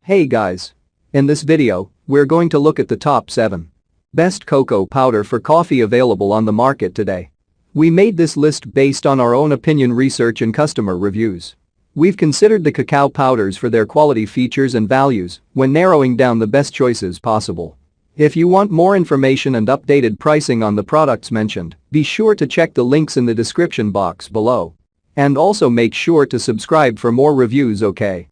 Hey guys. In this video, we're going to look at the top 7 best cocoa powder for coffee available on the market today. We made this list based on our own opinion research and customer reviews. We've considered the cacao powders for their quality features and values when narrowing down the best choices possible. If you want more information and updated pricing on the products mentioned, be sure to check the links in the description box below. And also make sure to subscribe for more reviews, okay?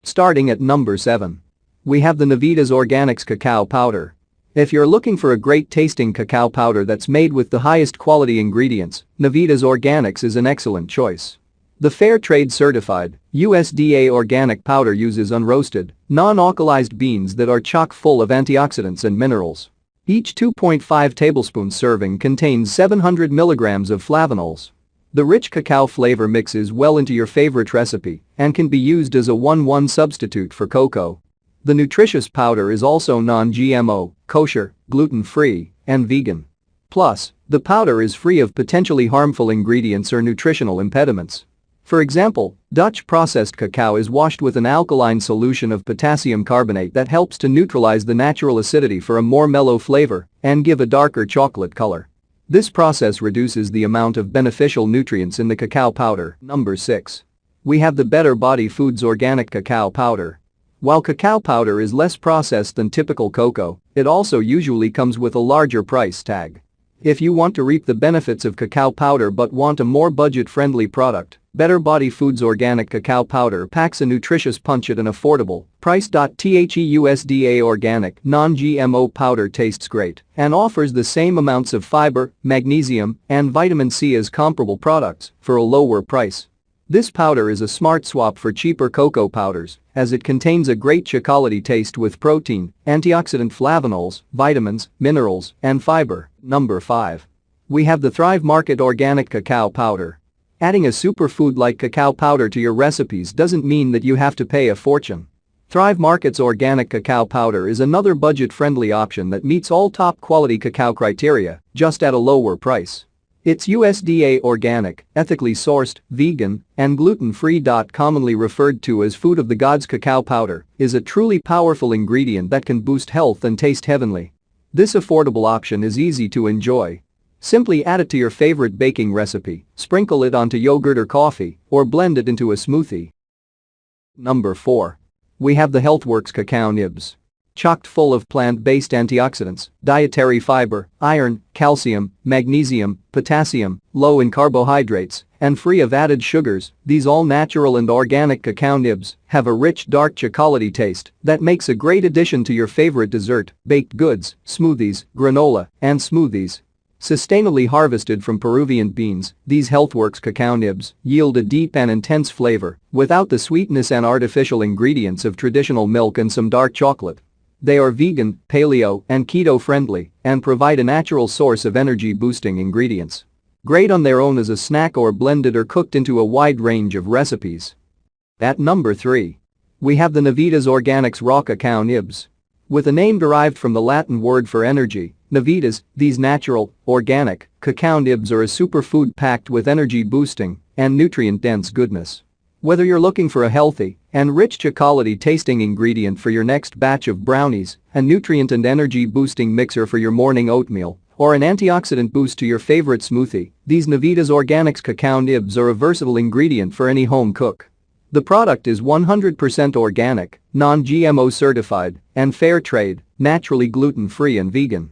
Starting at number 7. We have the Navitas Organics Cacao Powder. If you're looking for a great tasting cacao powder that's made with the highest quality ingredients, Navitas Organics is an excellent choice. The Fair Trade certified, USDA organic powder uses unroasted, non-alkalized beans that are chock full of antioxidants and minerals. Each 2.5 tablespoon serving contains 700 milligrams of flavonols. The rich cacao flavor mixes well into your favorite recipe and can be used as a 1-1 substitute for cocoa. The nutritious powder is also non-GMO, kosher, gluten-free, and vegan. Plus, the powder is free of potentially harmful ingredients or nutritional impediments. For example, Dutch processed cacao is washed with an alkaline solution of potassium carbonate that helps to neutralize the natural acidity for a more mellow flavor and give a darker chocolate color. This process reduces the amount of beneficial nutrients in the cacao powder. Number 6. We have the BetterBody Foods Organic Cacao Powder. While cacao powder is less processed than typical cocoa, it also usually comes with a larger price tag. If you want to reap the benefits of cacao powder but want a more budget-friendly product, BetterBody Foods Organic Cacao Powder packs a nutritious punch at an affordable price. The USDA organic non-GMO powder tastes great and offers the same amounts of fiber, magnesium, and vitamin C as comparable products for a lower price. This powder is a smart swap for cheaper cocoa powders as it contains a great chocolatey taste with protein, antioxidant flavonols, vitamins, minerals, and fiber. Number 5. We have the Thrive Market Organic Cacao Powder. Adding a superfood like cacao powder to your recipes doesn't mean that you have to pay a fortune. Thrive Market's organic cacao powder is another budget-friendly option that meets all top-quality cacao criteria, just at a lower price. It's USDA organic, ethically sourced, vegan, and gluten-free. Commonly referred to as food of the gods, cacao powder is a truly powerful ingredient that can boost health and taste heavenly. This affordable option is easy to enjoy. Simply add it to your favorite baking recipe, sprinkle it onto yogurt or coffee, or blend it into a smoothie. Number 4. We have the Healthworks Cacao Nibs. Chocked full of plant-based antioxidants, dietary fiber, iron, calcium, magnesium, potassium, low in carbohydrates, and free of added sugars, these all-natural and organic cacao nibs have a rich dark chocolatey taste that makes a great addition to your favorite dessert, baked goods, smoothies, granola, and smoothies. Sustainably harvested from Peruvian beans, these Healthworks cacao nibs yield a deep and intense flavor without the sweetness and artificial ingredients of traditional milk and some dark chocolate. They are vegan, paleo, and keto-friendly and provide a natural source of energy-boosting ingredients. Great on their own as a snack or blended or cooked into a wide range of recipes. At number 3. We have the Navitas Organics Raw Cacao Nibs. With a name derived from the Latin word for energy, Navitas, these natural, organic, cacao nibs are a superfood packed with energy-boosting and nutrient-dense goodness. Whether you're looking for a healthy and rich chocolatey tasting ingredient for your next batch of brownies, a nutrient and energy-boosting mixer for your morning oatmeal, or an antioxidant boost to your favorite smoothie, these Navitas Organics Cacao Nibs are a versatile ingredient for any home cook. The product is 100% organic, non-GMO certified, and fair trade, naturally gluten-free and vegan.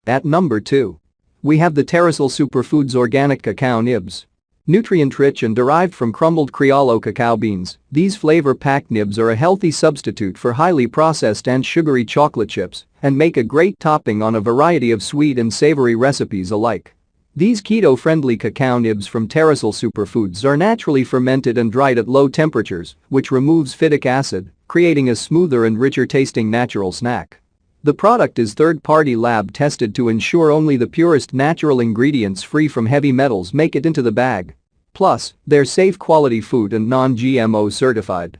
At number 2. We have the Terrasoul Superfoods Organic Cacao Nibs. Nutrient-rich and derived from crumbled Criollo cacao beans, these flavor-packed nibs are a healthy substitute for highly processed and sugary chocolate chips and make a great topping on a variety of sweet and savory recipes alike. These keto-friendly cacao nibs from Terrasoul Superfoods are naturally fermented and dried at low temperatures, which removes phytic acid, creating a smoother and richer-tasting natural snack. The product is third-party lab tested to ensure only the purest natural ingredients free from heavy metals make it into the bag. Plus, they're safe quality food and non-GMO certified.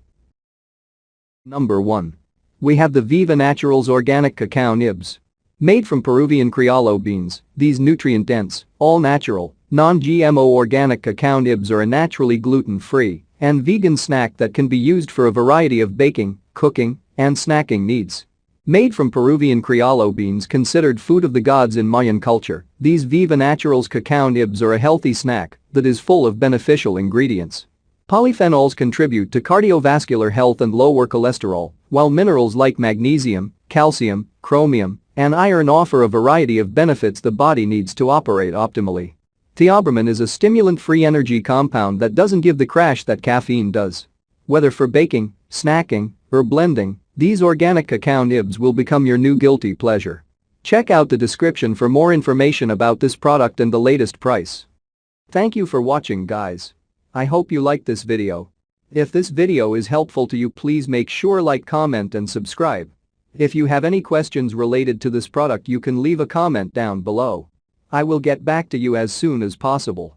Number 1. We have the Viva Naturals Organic Cacao Nibs. Made from Peruvian Criollo beans, these nutrient-dense, all-natural, non-GMO organic cacao nibs are a naturally gluten-free and vegan snack that can be used for a variety of baking, cooking, and snacking needs. Made from Peruvian Criollo beans considered food of the gods in Mayan culture, these Viva Naturals cacao nibs are a healthy snack that is full of beneficial ingredients. Polyphenols contribute to cardiovascular health and lower cholesterol, while minerals like magnesium, calcium, chromium, and iron offer a variety of benefits the body needs to operate optimally. Theobromine is a stimulant-free energy compound that doesn't give the crash that caffeine does. Whether for baking, snacking, or blending, these organic cacao nibs will become your new guilty pleasure. Check out the description for more information about this product and the latest price. Thank you for watching, guys. I hope you liked this video. If this video is helpful to you, please make sure like, comment and subscribe. If you have any questions related to this product, you can leave a comment down below. I will get back to you as soon as possible.